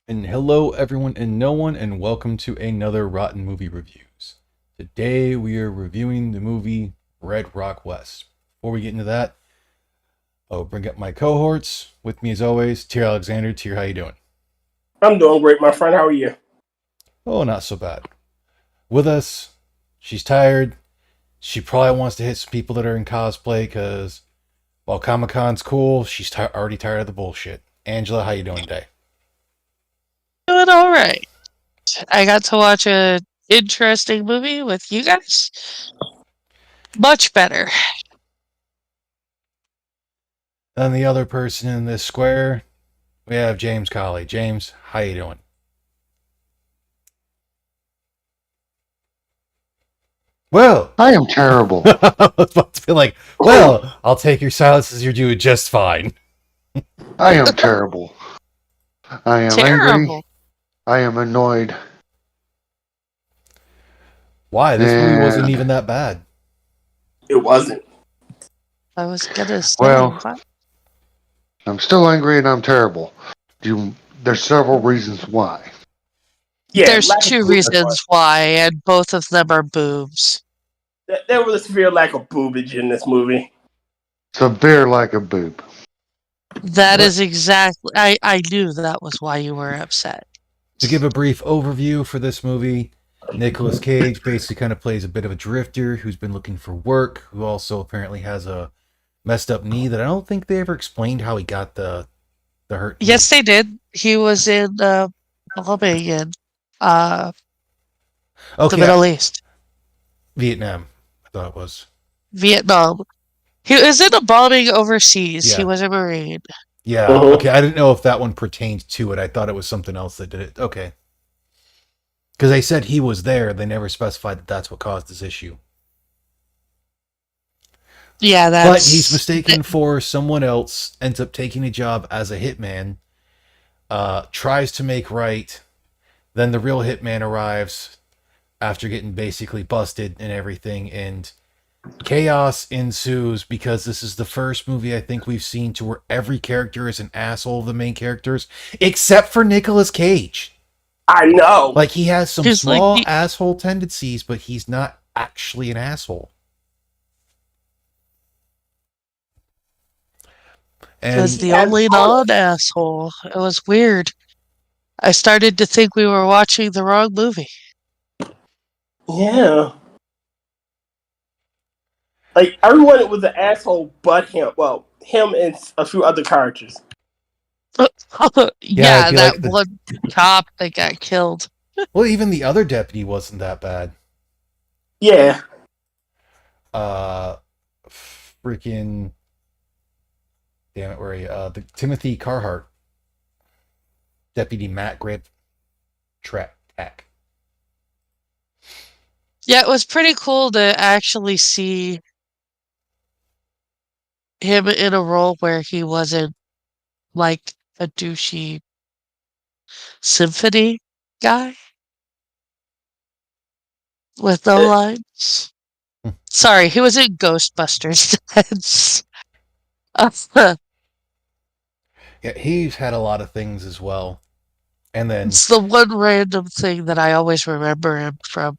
And hello, everyone and no one, and welcome to another Rotten Movie Reviews. Today we are reviewing the movie Red Rock West. Before we get into that, I'll bring up my cohorts. With me as always, Tier Alexander. Tier, how you doing? I'm doing great, my friend. How are you? Oh, not so bad. With us, she's tired. She probably wants to hit some people that are in cosplay because while Comic Con's cool, she's already tired of the bullshit. Angela, how you doing today? Doing all right. I got to watch a interesting movie with you guys. Much better. And the other person in this square, we have James Colley. James, how you doing? Well, I am terrible. I was about to be like, well, I'll take your silence as you're doing just fine. I am terrible. I am angry. Terrible. I am annoyed. Why? This movie wasn't And, even that bad. It wasn't. I was gonna say, well, what? I'm still angry and I'm terrible. There's several reasons why. Yeah, There's lack of two boobage. reasons why, and both of them are boobs. There was a severe lack of boobage in this movie. Severe lack of boob. That But is exactly. I knew that was why you were upset. to give a brief overview for this movie, Nicolas Cage basically kind of plays a bit of a drifter who's been looking for work, who also apparently has a messed up knee that I don't think they ever explained how he got the hurt knee. Yes, they did. He was in bombing in uh, the Okay, Middle East, Vietnam, I thought it was. Vietnam. He was in a bombing overseas. He Yeah. was a Marine. Yeah, Uh-huh. okay. I didn't know if that one pertained to it. I thought it was something else that did it. Okay. Because they said he was there. They never specified that that's what caused this issue. Yeah, But he's that's. mistaken for someone else, ends up taking a job as a hitman, tries to make right. Then the real hitman arrives after getting basically busted and everything. And chaos ensues because this is the first movie I think we've seen to where every character is an asshole of the main characters, except for Nicolas Cage. I know. Like he has some He's like small the asshole tendencies, but he's not actually an asshole. was And the Has only heart. non-asshole. It was weird. I started to think we were watching the wrong movie. Yeah. Like everyone was an asshole but him. Well, him and a few other characters. yeah, I Yeah, feel that like one cop that got killed. well, even the other deputy wasn't that bad. Yeah. Uh, freaking damn it, where are you? The Timothy Carhart, Deputy Matt Grip, Tack. Yeah, it was pretty cool to actually see him in a role where he wasn't like a douchey symphony guy with no Uh, lines. Sorry, he was in Ghostbusters. That's Yeah, he's had a lot of things as well. And then it's the one random thing that I always remember him from.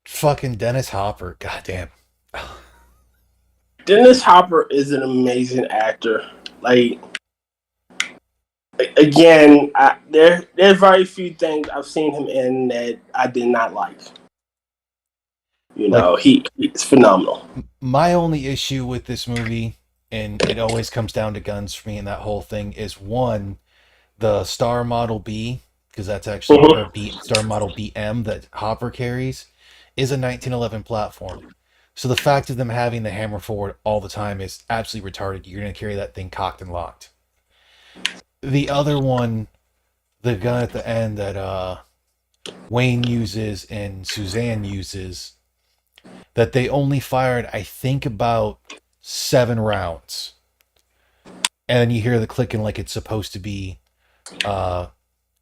fucking Dennis Hopper, goddamn. Dennis Hopper is an amazing actor. Like again, there's very few things I've seen him in that I did not like. You Like know, he's phenomenal. my only issue with this movie, and it always comes down to guns for me, and that whole thing is one, the Star Model B, because that's actually or Mhm. B Star Model BM that Hopper carries, is a 1911 platform. So the fact of them having the hammer forward all the time is absolutely retarded. You're gonna carry that thing cocked and locked. The other one, the gun at the end that Wayne uses and Suzanne uses, that they only fired, I think, about 7 rounds. And then you hear the clicking like it's supposed to be uh,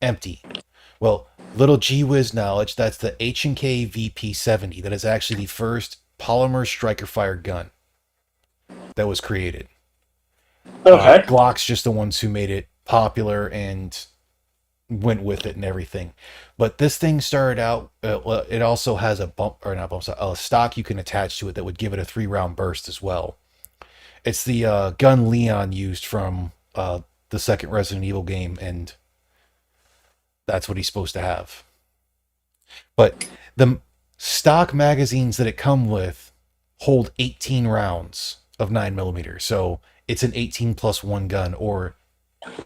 empty. Well, little gee whiz knowledge, that's the H&K VP-70. That is actually the first polymer striker fire gun that was created. Okay. Glock's just the ones who made it popular and went with it and everything. But this thing started out. Well, it also has a bump or not bump, a stock you can attach to it that would give it a 3 round burst as well. It's the gun Leon used from the second Resident Evil game, and that's what he's supposed to have. But the stock magazines that it come with hold 18 rounds of 9mm. So it's an 18 plus one gun, or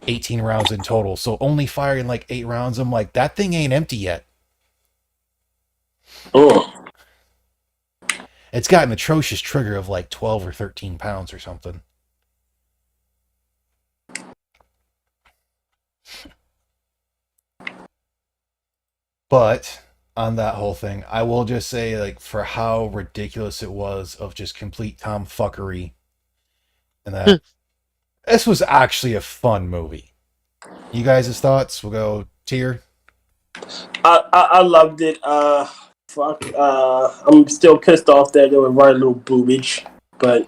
18 rounds in total. So only firing like 8 rounds. I'm like, that thing ain't empty yet. Oh. It's got an atrocious trigger of like 12 or 13 pounds or something. But on that whole thing, I will just say, like, for how ridiculous it was of just complete tomfuckery, and that this was actually a fun movie. You guys' thoughts? We'll go tier. I loved it. Fuck. I'm still pissed off that there was very little boobage, but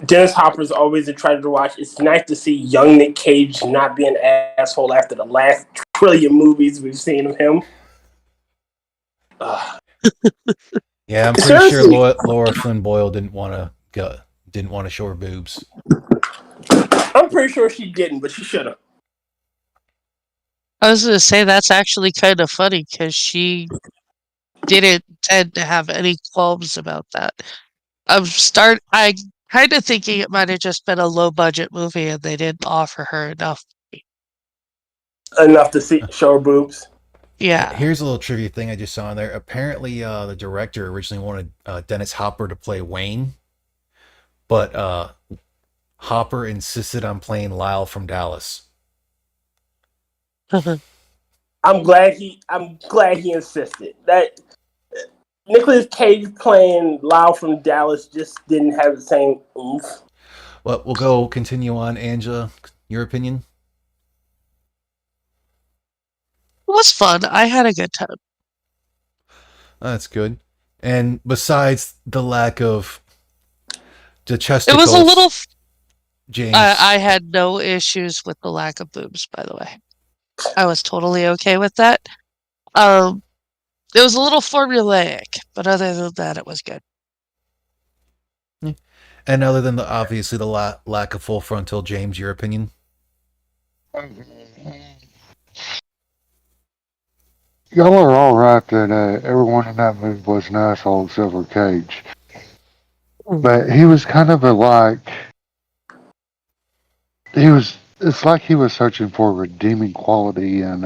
Dennis Hopper's always a treasure to watch. It's nice to see young Nick Cage not be an asshole after the last trillion movies we've seen of him. Yeah, I'm pretty sure Seriously, Laura Flynn Boyle didn't want to show her boobs. I'm pretty sure she didn't, but she should have. I was going to say that's actually kind of funny because she didn't tend to have any qualms about that. I kind of thinking it might have just been a low budget movie and they didn't offer her enough. Enough to show her boobs. Yeah. Here's a little trivia thing I just saw in there. Apparently, the director originally wanted Dennis Hopper to play Wayne, but Hopper insisted on playing Lyle from Dallas. I'm glad he insisted. That Nicolas Cage playing Lyle from Dallas just didn't have the same oomph. Well, we'll go continue on. Angela, your opinion? It was fun. I had a good time. That's good. And besides the lack of the It was a little. chesticles, James. I had no issues with the lack of boobs, by the way. I was totally okay with that. It was a little formulaic, but other than that, it was good. And other than obviously the lack of full frontal, James, your opinion? Y'all are all right that everyone in that movie was an asshole except for Cage. But he was kind of it's like he was searching for redeeming quality in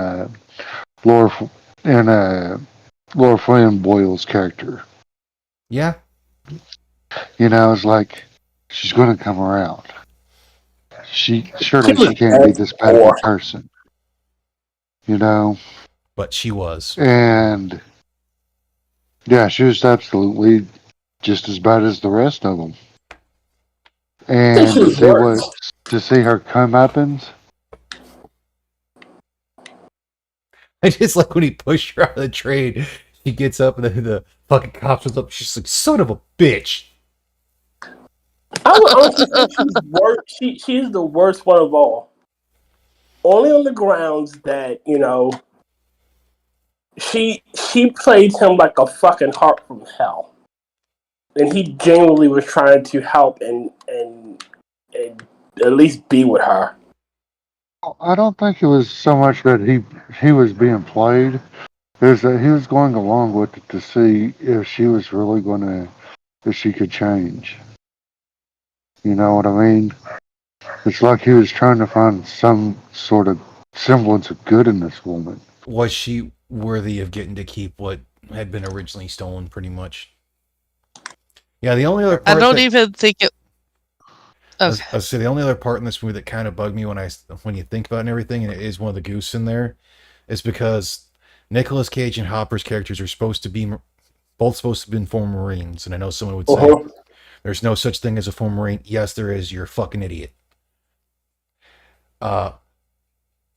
Laura, Laura Flynn Boyle's character. Yeah. You know, it's like, she's going to come around. Surely She was she can't be this bad of a poor. person. You know? But she was. And yeah, she was absolutely just as bad as the rest of them. And She was worse. to see her comeuppance, I just like when he pushed her out of the train. She gets up and then the fucking cops was up. She's like, son of a bitch. I would honestly say she's worse. She's the worst one of all. Only on the grounds that, you know, she played him like a fucking heart from hell. And he genuinely was trying to help and at least be with her. I don't think it was so much that he was being played. It was that he was going along with it to see if she was really if she could change. You know what I mean? It's like he was trying to find some sort of semblance of good in this woman. Was she worthy of getting to keep what had been originally stolen, pretty much? Yeah, the only other I part don't even think it. I Okay. was say the only other part in this movie that kind of bugged me when you think about it and everything, and it is one of the goose in there, is because Nicolas Cage and Hopper's characters are supposed to be both supposed to have been former Marines, and I know someone would say there's no such thing as a former Marine. Yes, there is. You're a fucking idiot. But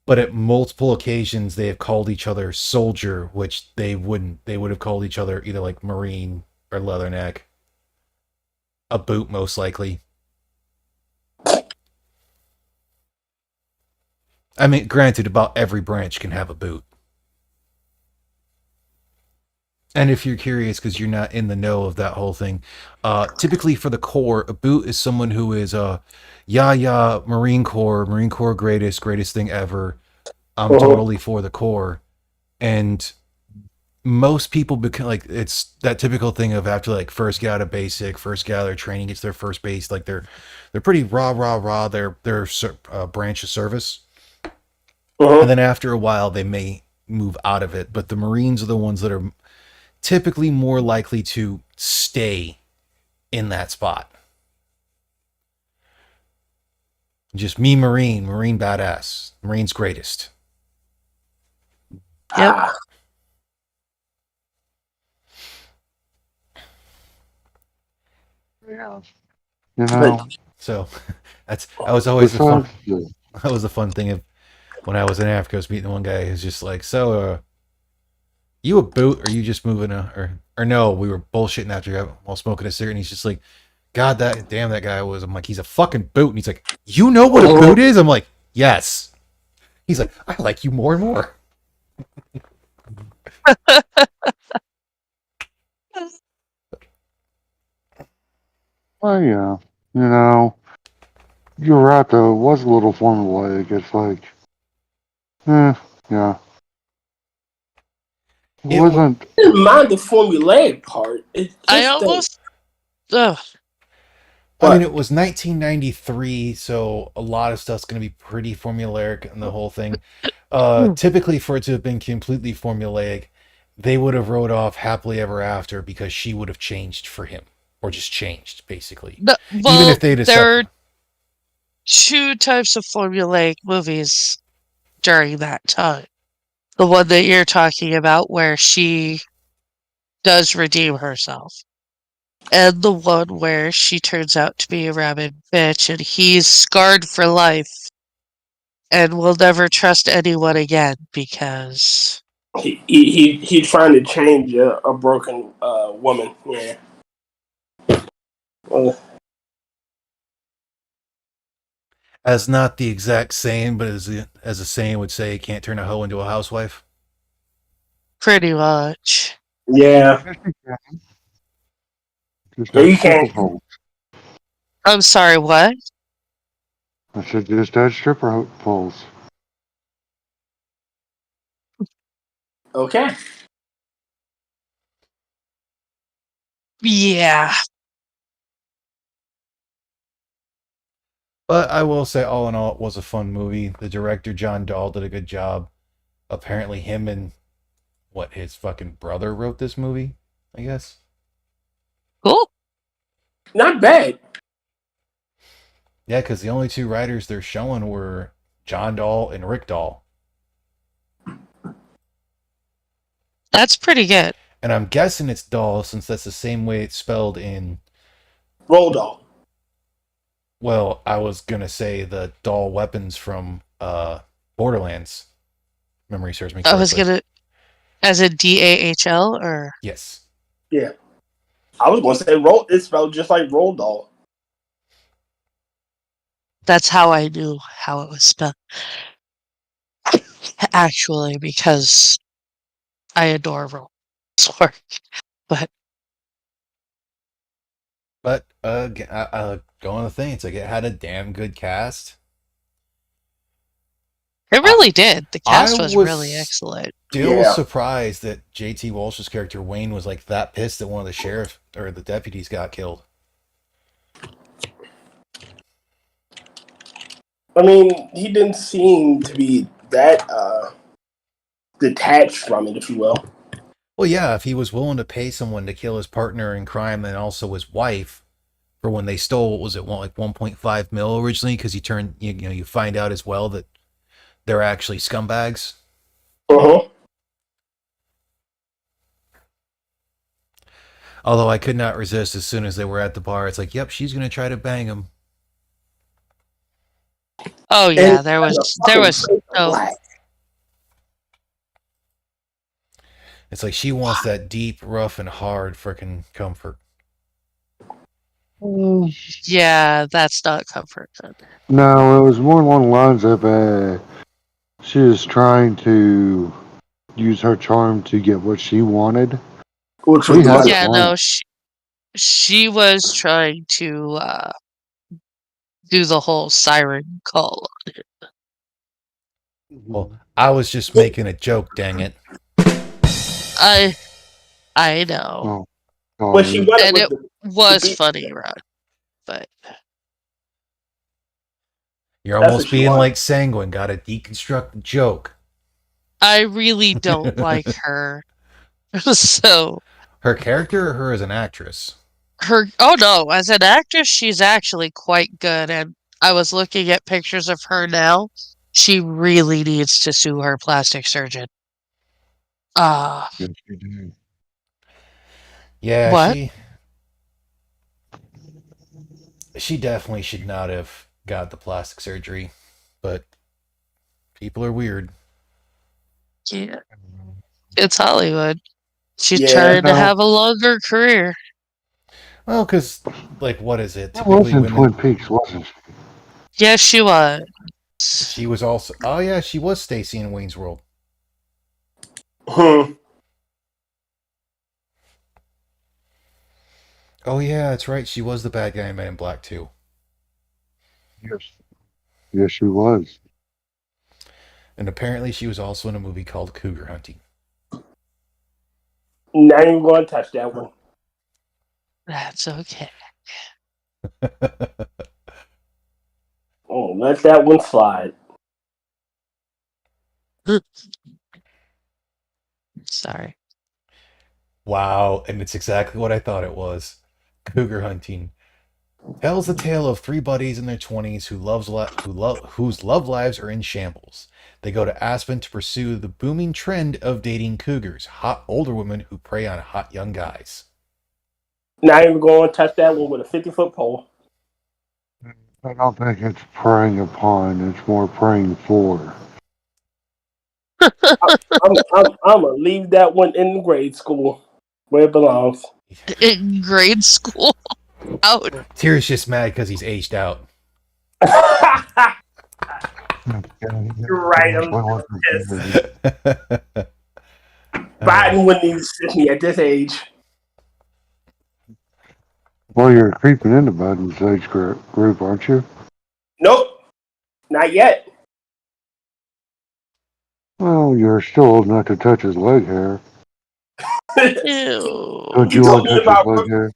at multiple occasions they have called each other soldier, which they wouldn't. They would have called each other either like Marine or Leatherneck. A boot, most likely. I mean, granted, about every branch can have a boot. And if you're curious, because you're not in the know of that whole thing, typically for the Corps, a boot is someone who is Marine Corps greatest thing ever. I'm Uh-huh. totally for the Corps, and most people become like it's that typical thing of after like first get out of basic, first get out of their training, gets their first base, like they're pretty raw. Their branch of service, and Uh-huh. then after a while they may move out of it. But the Marines are the ones that are typically more likely to stay in that spot. Just me, Marine badass, Marine's greatest. Yep. Ah. You But know, So that was always the fun. besides the, That was the fun thing of when I was in Africa. I was meeting one guy who's just like, so you a boot or you just moving or no, we were bullshitting after while smoking a cigarette and he's just like, God that damn that guy was. I'm like, he's a fucking boot and he's like, you know what a boot is? I'm like, yes. He's like, I like you more and more. well, yeah, you know, you're right though. It was a little formulaic. It's like, yeah, it It was wasn't. I didn't mind the formulaic part. It's I just that. almost. Ugh. I mean, But it was 1993, so a lot of stuff's going to be pretty formulaic in the whole thing. Typically, for it to have been completely formulaic, they would have wrote off happily ever after because she would have changed for him, or just changed basically. Even if Well, they'd there are accept. two types of formulaic movies during that time. The one that you're talking about, where she does redeem herself, and the one where she turns out to be a rabid bitch and he's scarred for life and will never trust anyone again because. he trying to change a broken woman. Yeah. Uh, As not the exact saying, but as a saying would say, can't turn a hoe into a housewife. Pretty much. yeah. Just Yeah. add You can't. stripper poles. I'm sorry, what? I said just add stripper poles. Okay. Yeah. But I will say, all in all, it was a fun movie. The director John Dahl did a good job. Apparently, him and what his fucking brother wrote this movie. I guess. Cool. Not bad. Yeah, because the only two writers they're showing were John Dahl and Rick Dahl. That's pretty good. And I'm guessing it's Dahl since that's the same way it's spelled in. Roll doll. Well, I was gonna say the Dahl weapons from Borderlands. Memory serves me I was correctly. gonna, as a DAHL, or Yes. Yeah. I was going to say roll. It spelled just like roll doll. that's how I knew how it was spelled. Actually, because I adore Roll's work. But But going on the thing, it's like it had a damn good cast. it I really did. The I cast was really was excellent. still Yeah. surprised that JT Walsh's character Wayne was like that pissed that one of the sheriff or the deputies got killed. I mean, he didn't seem to be that detached from it, if you will. Well, yeah, if he was willing to pay someone to kill his partner in crime and also his wife for when they stole, what was it, like 1.5 mil originally? Because you find out as well that they're actually scumbags. Uh-huh. Although I could not resist as soon as they were at the bar. It's like, yep, she's gonna try to bang him. Oh And yeah, there the fucking was face of so black. It's like she wants that deep, rough, and hard freaking comfort. yeah, that's not comfort food. No, it was more along the lines of She was trying to use her charm to get what she wanted. Which She was the had money. a Yeah, plan. no, she was trying to do the whole siren call. Well, I was just making a joke, dang it. I I know. Oh, What she sorry. wanted And was it to was be. funny, Ron, but You're That's what almost she being wanted. like Sanguine. Gotta deconstruct the joke. I really don't like her. So Her character or her as an actress? oh no, as an actress, she's actually quite good. And I was looking at pictures of her now. She really needs to sue her plastic surgeon. Yes, she did. Yeah, What? she definitely should not have got the plastic surgery, but people are weird. Yeah, it's Hollywood. She's Yeah. trying to have a longer career. Well, because like, what is it? It was Typically, in women. Twin Peaks, wasn't she? Yes, she was. She was also. Oh yeah, she was Stacy in Wayne's World. Hmm. Oh yeah, that's right. She was the bad guy in Men in Black too. Yes. Yes, she was. And apparently, she was also in a movie called Cougar Hunting. Not even going to touch that one. That's okay. Oh, let that one slide. Sorry. Wow, and it's exactly what I thought it was. Cougar Hunting tells the tale of three buddies in their 20s whose love lives are in shambles. They go to Aspen to pursue the booming trend of dating cougars, hot older women who prey on hot young guys. Not even going to touch that one with a 50-foot pole. I don't think it's preying upon, it's more praying for. I'm gonna leave that one in grade school where it belongs. In grade school? Out. Tyr's just mad because he's aged out. You're right. I'm pissed. Biden wouldn't even sit me at this age. Well, you're creeping into Biden's age group, aren't you? Nope, not yet. Well, you're still old enough to touch his leg hair. Ew. Don't He you told want me to touch his about leg hair?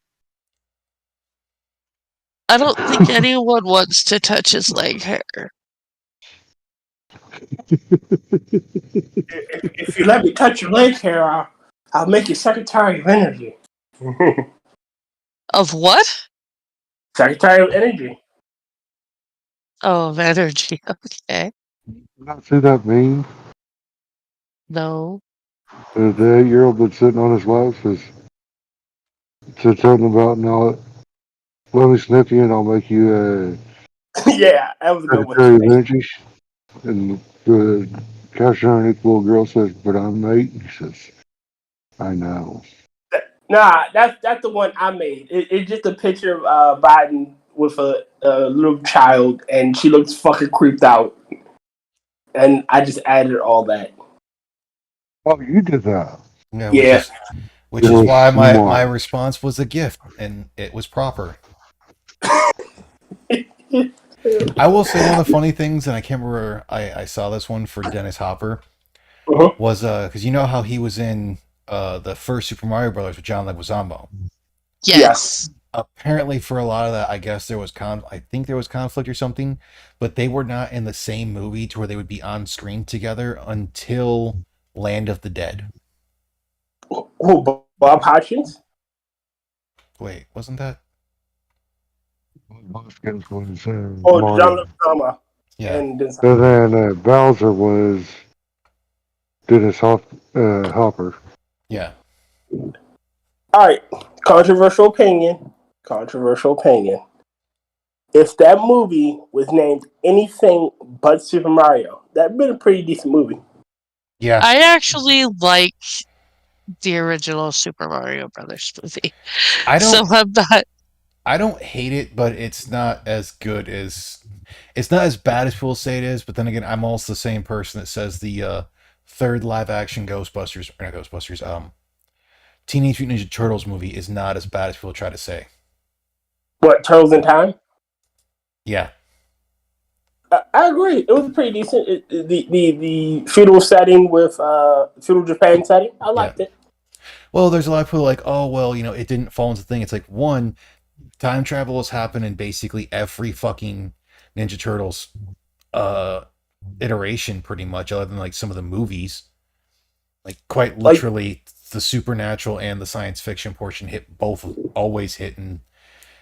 I don't think anyone wants to touch his leg hair. if you let me touch your leg hair, I'll make you Secretary of Energy. Of what? Secretary of Energy. Oh, of energy. Okay. You not see that meme? No. The 8-year-old that's sitting on his lap said something about, no, let me sniff you and I'll make you Yeah, that was a good one. Secretary of Energy. And the caption underneath the little girl says, but I'm 8. And he says, I know. Nah, that's the one I made. It's just a picture of Biden with a little child, and she looks fucking creeped out. And I just added all that. Oh, you did that. Yeah, Yeah. which It is was why my smart. response was a gift and it was proper. I will say one of the funny things, and I can't remember, I saw this one for Dennis Hopper, Uh-huh. was because you know how he was in the first Super Mario Brothers with John Leguizamo. Yes. Apparently, for a lot of that, I guess there was I think there was conflict or something, but they were not in the same movie to where they would be on screen together until Land of the Dead. Who, Bob Hodgins? Wait, wasn't that? Hoskins was Oh, John Mario. Leguizamo. Yeah. And then And then Bowser was Dennis Hopper. Yeah. all right, controversial opinion. Controversial opinion. If that movie was named anything but Super Mario, that'd been a pretty decent movie. Yeah. I actually like the original Super Mario Brothers movie. I So don't I'm not. I don't hate it, but it's not as good as It's not as bad as people say it is, but then again, I'm also the same person that says the third live action Ghostbusters, or not Ghostbusters, Teenage Mutant Ninja Turtles movie is not as bad as people try to say. What, Turtles in Time? Yeah. I agree. It was pretty decent. The feudal setting with feudal Japan setting, I Yeah. liked it. Well, there's a lot of people like, oh, well, it didn't fall into the thing. It's like, one, time travel has happened in basically every fucking Ninja Turtles uh iteration pretty much, other than like some of the movies. Like quite Like, literally the supernatural and the science fiction portion hit both always hitting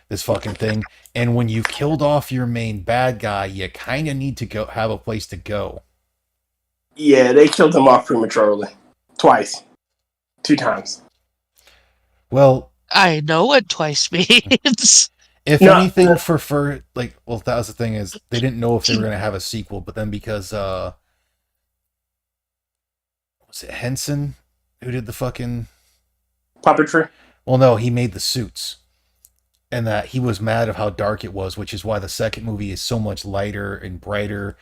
this fucking thing. And when you've killed off your main bad guy, you kind of need to go have a place to go. yeah, they killed him off prematurely. Twice. 2 times. Well, I know what twice means. if No, anything, like, well, that was the thing is they didn't know if they were gonna have a sequel, but then because was it Henson who did the fucking? puppetry. Well, no, he made the suits, and that he was mad of how dark it was, which is why the second movie is so much lighter and brighter.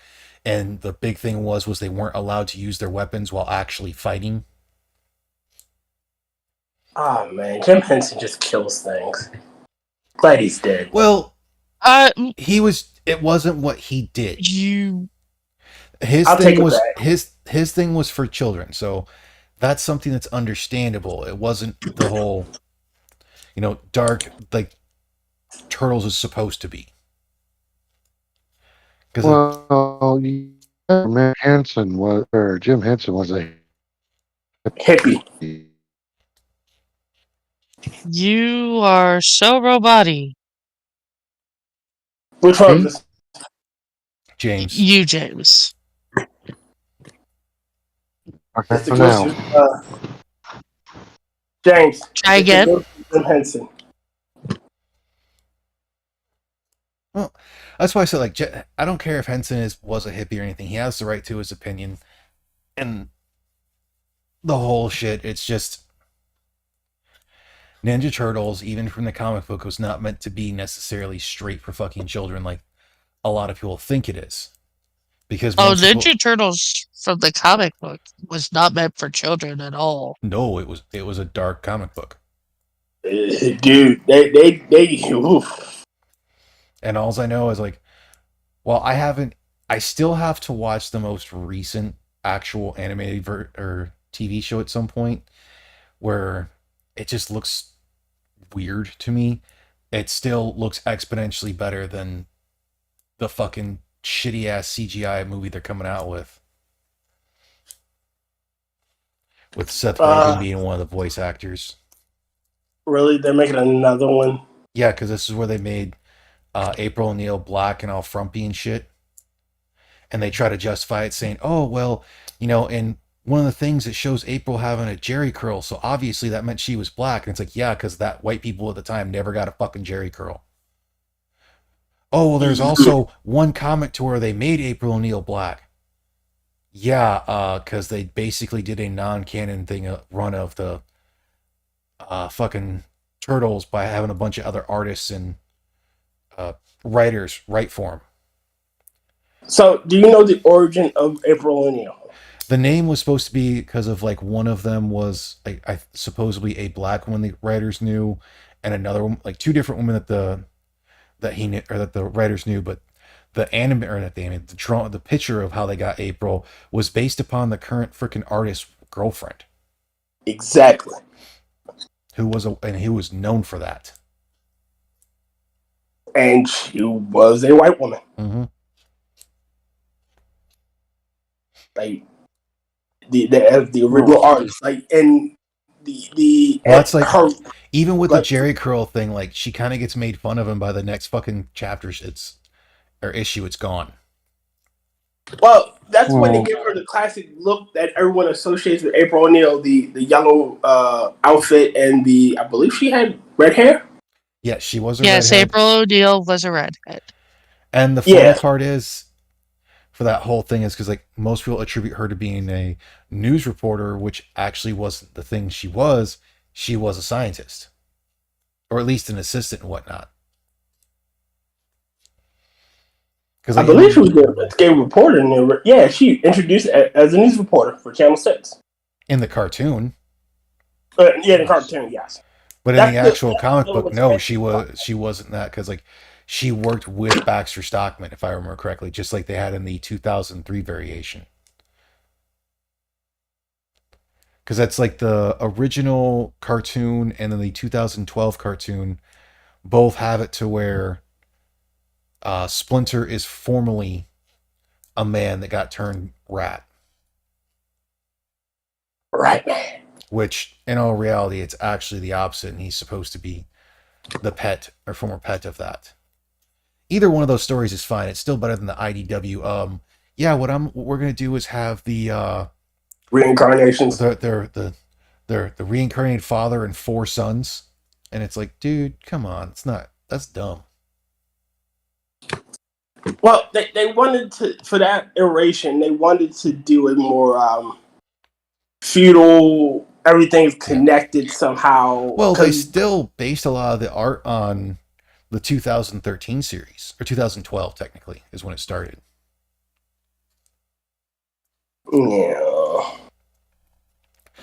And the big thing was they weren't allowed to use their weapons while actually fighting. Oh man, Jim Henson just kills things. Glad he's dead. Well, Uh, it wasn't what he did. you His I'll thing take it was back. his thing was for children. So that's something that's understandable. It wasn't the whole dark like Turtles is supposed to be. Because Well, Jim Henson was a Hippie. you are so roboty. Which one was this? James. You, James. It's the for ghost now. of James. Try It's the again. ghost of Jim Henson. Well, that's why I said like I don't care if Henson was a hippie or anything. He has the right to his opinion, and the whole shit. It's just Ninja Turtles, even from the comic book, was not meant to be necessarily straight for fucking children like a lot of people think it is. Because Oh, most people, Ninja Turtles from the comic book was not meant for children at all. no, it was a dark comic book. Dude, they oof. And all I know is like, well, I still have to watch the most recent actual animated or TV show at some point where it just looks weird to me. It still looks exponentially better than the fucking shitty ass CGI movie they're coming out with Seth Rogen being one of the voice actors. Really? They're making another one? Yeah, because this is where they made April O'Neil black and all frumpy and shit. And they try to justify it saying, oh, well, and one of the things that shows April having a Jerry curl, so obviously that meant she was black. And it's like, yeah, because that white people at the time never got a fucking Jerry curl. Oh, well, there's also one comic to where they made April O'Neil black. Yeah, because they basically did a non-canon thing, a run of the fucking Turtles by having a bunch of other artists and writers write for them. So, do you know the origin of April O'Neil? The name was supposed to be because of like one of them was I supposedly a black woman the writers knew, and another one, like two different women that he knew or that the writers knew, but the anime or not the anime, the picture of how they got April was based upon the current freaking artist's girlfriend. Exactly. Who was known for that. And she was a white woman. Mm-hmm. Like the original artist. Like, and Well, that's like her, even with the Jerry curl thing, like she kind of gets made fun of him by the next fucking chapter. Or issue. It's gone. Well, that's when they give her the classic look that everyone associates with April O'Neil, the yellow outfit and I believe she had red hair. Yeah, she was a Yes, redhead. April O'Neil was a redhead. And the funny part is, for that whole thing is because like most people attribute her to being a news reporter, which actually wasn't the thing she was. She was a scientist, or at least an assistant and whatnot. Because I like believe she was the escape reporter. Yeah, she introduced as a news reporter for Channel 6. in the cartoon, Yeah, the cartoon, yes. but in the That's actual that's comic still book, what's no, fancy. she wasn't that because like she worked with Baxter Stockman, if I remember correctly, just like they had in the 2003 variation. Because that's like the original cartoon and then the 2012 cartoon both have it to where Splinter is formerly a man that got turned rat, Right, man. which in all reality, it's actually the opposite, and he's supposed to be the pet or former pet of that. Either one of those stories is fine. It's still better than the IDW. Yeah, what we're gonna do is have Reincarnations. the reincarnated father and four sons, and it's like, dude, come on, it's not that's dumb. Well, they wanted to, for that iteration, they wanted to do it more feudal. Everything's Yeah. connected somehow. Well, they Because still based a lot of the art on the 2013 series, or 2012 technically is when it started. yeah,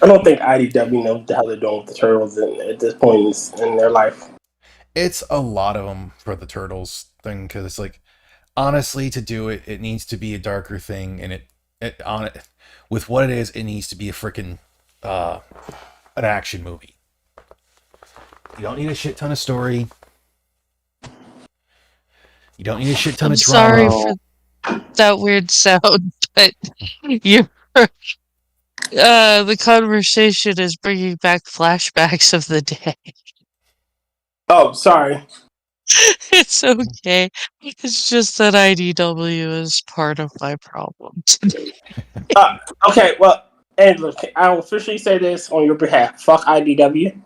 I don't think IDW knows what the hell they're doing with the turtles at this point in their life. It's a lot of them for the turtles thing because it's like honestly to do it, it needs to be a darker thing, and it on it with what it is, it needs to be a freaking uh, an action movie. You don't need a shit ton of story. You don't need a shit ton I'm of sorry drama. for that weird sound, but you the conversation is bringing back flashbacks of the day. Oh, sorry. It's okay. It's just that IDW is part of my problem today. Okay, well, Angela, I'll officially say this on your behalf. Fuck IDW.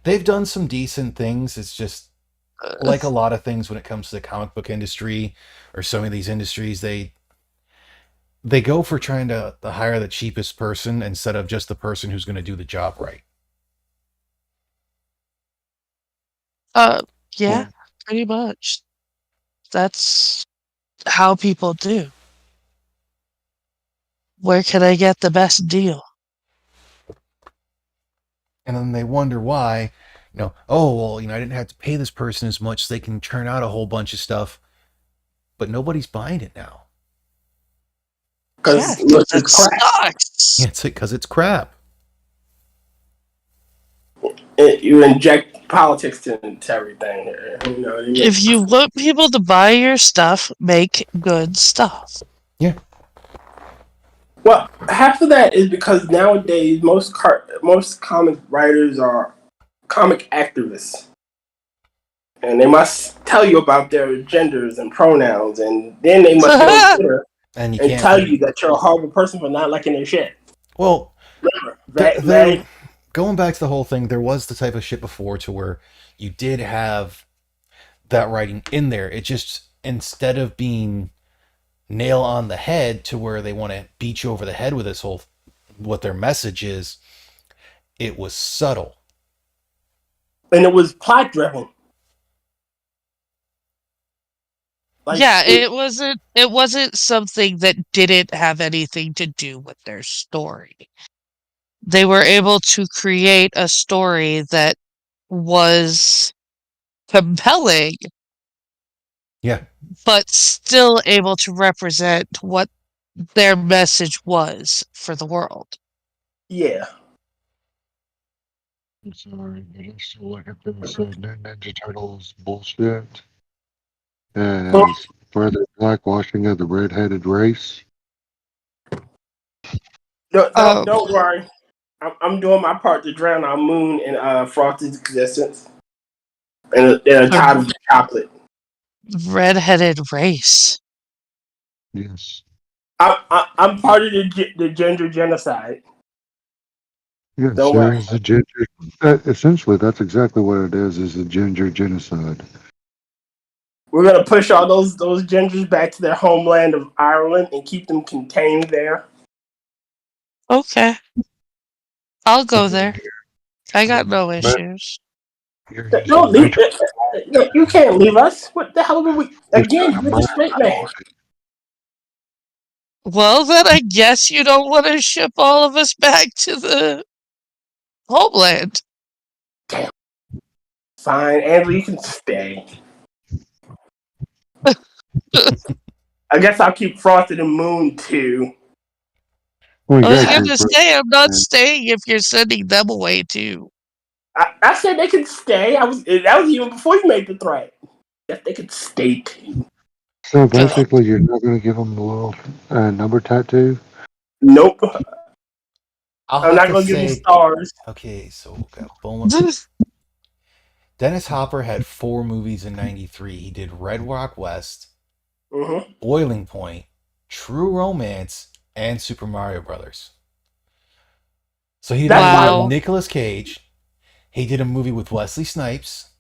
They've done some decent things. It's just like a lot of things when it comes to the comic book industry or some of these industries, they go for trying to hire the cheapest person instead of just the person who's going to do the job right. Uh, yeah, Well, pretty much. That's how people do. Where can I get the best deal? And then they wonder why, oh, well, I didn't have to pay this person as much so they can churn out a whole bunch of stuff, but nobody's buying it now. Yeah, Because 'cause it's it crap. sucks. It's because it's crap. You inject politics into everything here. You know what I mean? If you want people to buy your stuff, make good stuff. Yeah. Well, half of that is because nowadays most comic writers are comic activists, and they must tell you about their genders and pronouns, and then they must get on Twitter And you and can't tell think. you that you're a horrible person for not liking their shit. Well, there, Very, going back to the whole thing, there was the type of shit before to where you did have that writing in there. It just, instead of being nail on the head to where they want to beat you over the head with this whole, what their message is, it was subtle. and it was plot driven. Like, Yeah, it wasn't something that didn't have anything to do with their story. They were able to create a story that was compelling, Yeah. but still able to represent what their message was for the world. yeah, I'm sorry, but I still look at this New Ninja Turtles bullshit as further blackwashing of the red-headed race. Um, don't worry. I'm doing my part to drown our moon in Frosty's existence in a pot the of chocolate. redheaded race. Yes. I'm part of the gender genocide. Yes, Don't there worry. is a ginger. Essentially, that's exactly what it is a ginger genocide. We're gonna push all those gingers back to their homeland of Ireland and keep them contained there. Okay, I'll go And then there. I got here, no issues. You're Don't using leave. nitric. You can't leave us. What the hell are we? You're Again, trying to you're the mine straight my man. mind. Well, then I guess you don't want to ship all of us back to the homeland. Fine, Andrew, you can stay. I guess I'll keep Frosted and Moon too. Well, I you was gotta going keep to Fred. say, I'm not staying if you're sending them away too. I said they could stay. That was even before you made the threat. Yes, they could stay too. So Good. basically, you're not gonna give him the little number tattoo. Nope. I'll I'm have not to gonna give him say, stars. okay, so we got Bowling. Dennis Hopper had 4 movies in '93. He did Red Rock West, Mm-hmm. Boiling Point, True Romance, and Super Mario Brothers. So he did a That's movie fine. with Wow. Nicolas Cage. He did a movie with Wesley Snipes.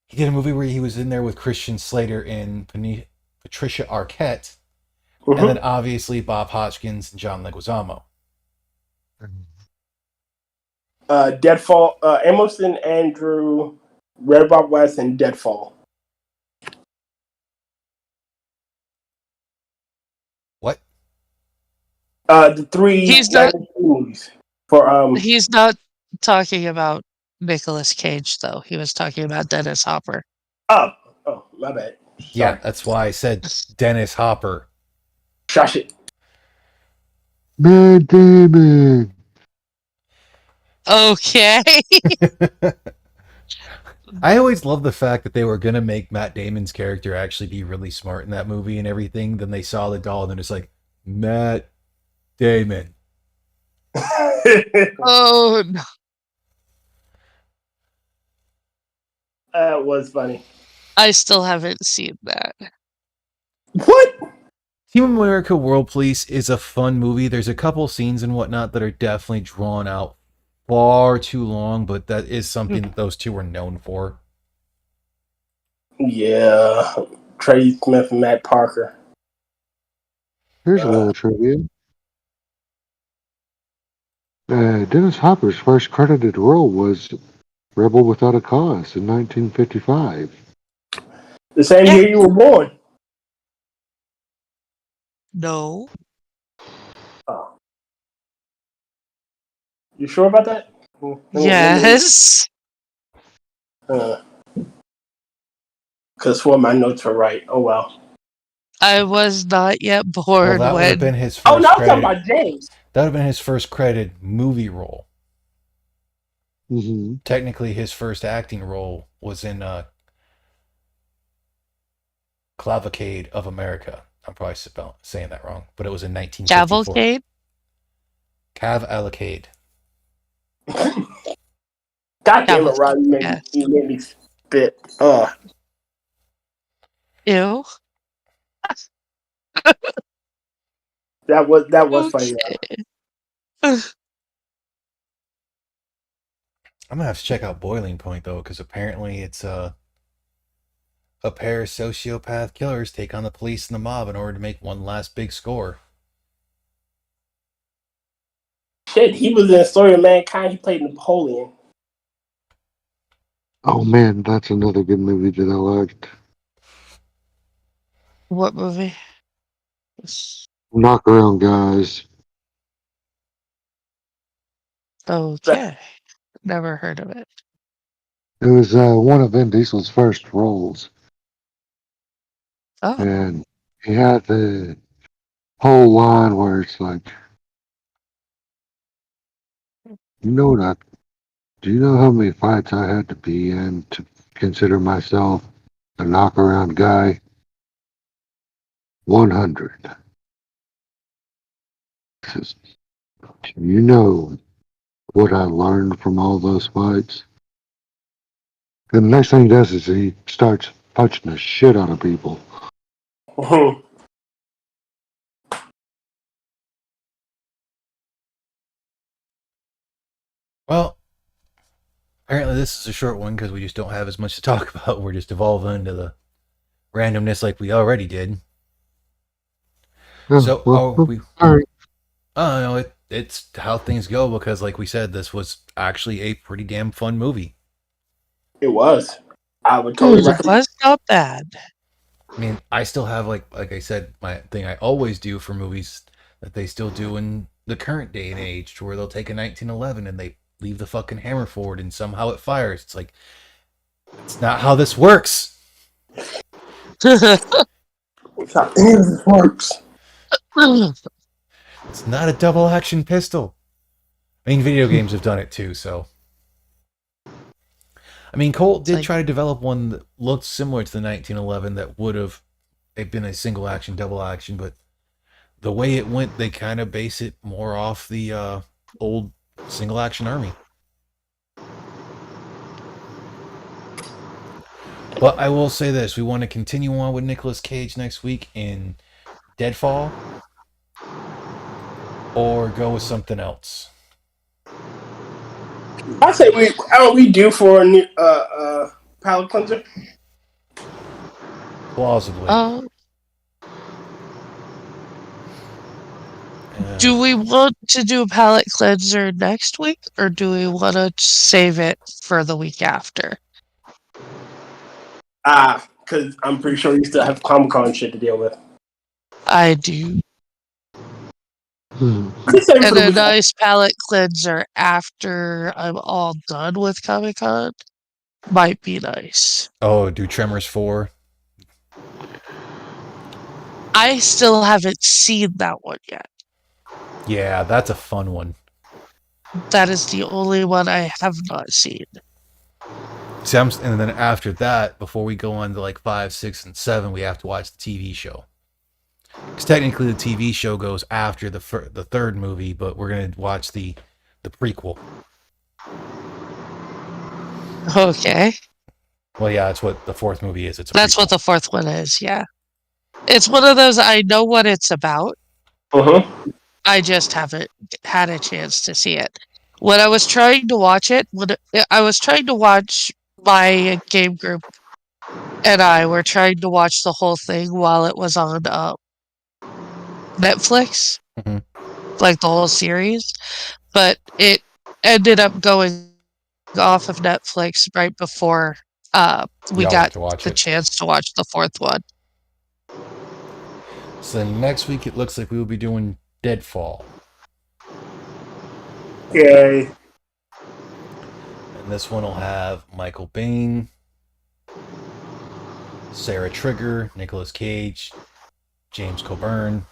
He did a movie where he was in there with Christian Slater and Patricia Arquette, and then Mm-hmm. obviously Bob Hoskins and John Leguizamo. Deadfall. Emerson, Andrew, Red Rock West, and Deadfall. What? The three He's not 93 movies for he's not talking about Nicolas Cage though. He was talking about Dennis Hopper. Oh, my bad. Yeah, Sorry. that's why I said Dennis Hopper. Shush it. Matt Damon. Okay. I always love the fact that they were gonna make Matt Damon's character actually be really smart in that movie and everything. Then they saw the doll and then it's like Matt Damon. Oh no. That was funny. I still haven't seen that. What? Team America World Police is a fun movie. There's a couple scenes and whatnot that are definitely drawn out far too long, but that is something that those two are known for. Yeah. Trey Smith and Matt Parker. Here's a little trivia. Dennis Hopper's first credited role was Rebel Without a Cause in 1955. The same Yeah. year you were born. No. Oh. You sure about that? Yes. Because for my notes were right. Oh well. I was not yet Well, born that would have been when his Oh, no, first I'm talking credit. about James. That would have been his first credited movie role. Mm-hmm. Technically, his first acting role was in Cavalcade of America. I'm probably saying that wrong, but it was in 1954. Cavalcade. Cavalcade. God damn it, Cavalcade. Ron. Yeah. You made me spit. Ew. That was funny. Okay. I'm gonna have to check out Boiling Point though, because apparently it's a pair of sociopath killers take on the police and the mob in order to make one last big score. Shit, he was in a Story of Mankind. He played Napoleon. Oh man, that's another good movie that I liked. What movie? Knock Around Guys. Okay. Never heard of it. It was one of Vin Diesel's first roles, Oh. and he had the whole line where it's like, you know what? Do you know how many fights I had to be in to consider myself a knockaround guy? 100. Says, do you know what I learned from all those fights? And the next thing he does is he starts punching the shit out of people. Well, apparently this is a short one because we just don't have as much to talk about. We're just evolving into the randomness like we already did. Oh, So, well, oh, we. all right. Oh no, it's how things go because, like we said, this was actually a pretty damn fun movie. It was. I would totally It recommend. was not bad. I mean, I still have like I said, my thing I always do for movies that they still do in the current day and age, to where they'll take a 1911 and they leave the fucking hammer forward and somehow it fires. It's like it's not how this works. It's how this works. It's not a double action pistol. I mean, video games have done it too, so. I mean, Colt did like, try to develop one that looked similar to the 1911 that would have been a single action, double action, but the way it went, they kind of base it more off the old single action army. But I will say this: we want to continue on with Nicolas Cage next week in Deadfall, or go with something else. I say we. How about we do for a new palate cleanser? Plausibly. oh, do we want to do a palate cleanser next week, or do we want to save it for the week after? Because I'm pretty sure you still have Comic-Con shit to deal with. I do. Let's save it for And the a week. nice palate cleanser after I'm all done with Comic Con might be nice. Oh, do Tremors 4? I still haven't seen that one yet. Yeah, that's a fun one. That is the only one I have not seen. See, and then after that, before we go on to like 5, 6, and 7, we have to watch the TV show. Because technically, the TV show goes after the third movie, but we're gonna watch the prequel. Okay. Well, yeah, that's what the fourth movie is. It's a That's prequel. what the fourth one is, yeah. It's one of those I know what it's about. I just haven't had a chance to see it. When I was trying to watch it, I was trying to watch my game group and I were trying to watch the whole thing while it was on Netflix, Mhm. like the whole series, but it ended up going off of Netflix right before we Y'all get got to watch the it. chance to watch the fourth one. So next week, it looks like we will be doing Deadfall. Yay. And this one will have Michael Biehn, Sarah Trigger, Nicolas Cage, James Coburn,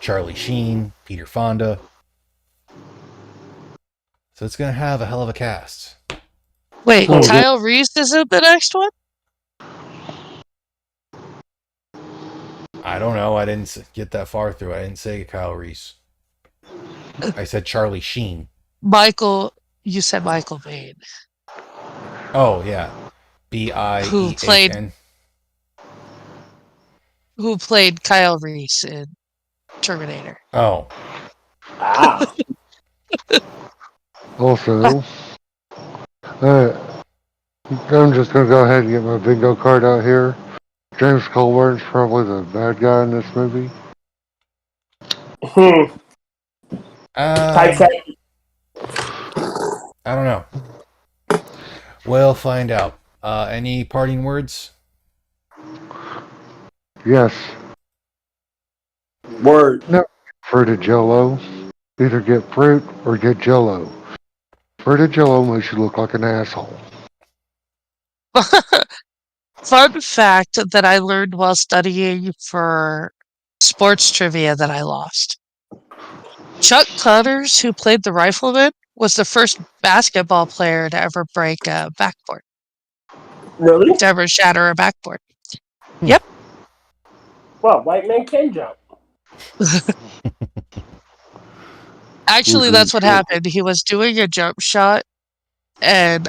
Charlie Sheen, Peter Fonda. So it's going to have a hell of a cast. Wait, Oh, Kyle Reese isn't the next one? I don't know. I didn't get that far through. I didn't say Kyle Reese. I said Charlie Sheen. You said Michael Biehn, Oh, yeah. who played Biehn. who played Kyle Reese in Terminator. Oh. Ah. also, I'm just going to go ahead and get my bingo card out here. James Colburn's probably the bad guy in this movie. Typeset. I don't know. We'll find out. Any parting words? Yes. Word. No. Fruited Jello. Either get fruit or get Jello. Fruited Jello makes you look like an asshole. Fun fact that I learned while studying for sports trivia that I lost. Chuck Connors, who played the rifleman, was the first basketball player to ever break a backboard, Really? to ever shatter a backboard. Yep. Well, white man can jump. Actually, that's what happened. He was doing a jump shot and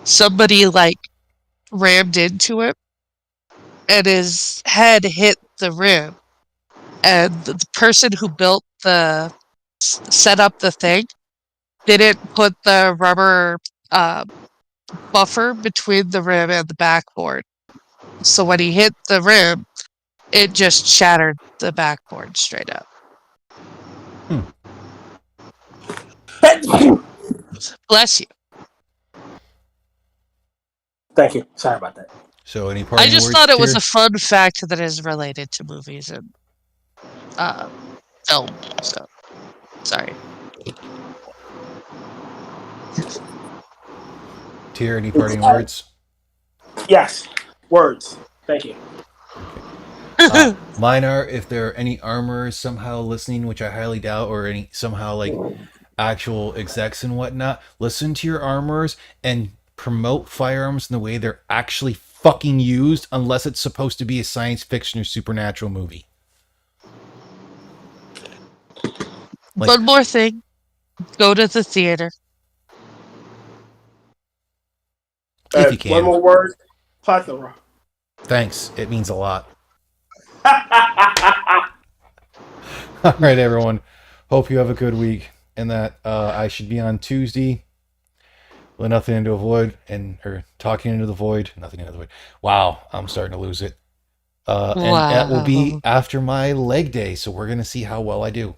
somebody like rammed into him and his head hit the rim. And the person who set up the thing didn't put the rubber buffer between the rim and the backboard. So when he hit the rim, it just shattered the backboard straight up. Bless you. Thank you. Sorry about that. So, any I parting just words, thought it was Tier? a fun fact that is related to movies and film. So sorry. Tier, any parting words? Yes. Words. Thank you. Mine are, if there are any armorers somehow listening, which I highly doubt, or any somehow like actual execs and whatnot, listen to your armorers and promote firearms in the way they're actually fucking used, unless it's supposed to be a science fiction or supernatural movie. Like, One more thing. Go to the theater. if you One can. more word. Plethora. Thanks. It means a lot. All right, everyone. Hope you have a good week, and that I should be on Tuesday. With nothing into a void, or talking into the void, nothing into the void. Wow, I'm starting to lose it. And that will be Wow. after my leg day, so we're gonna see how well I do.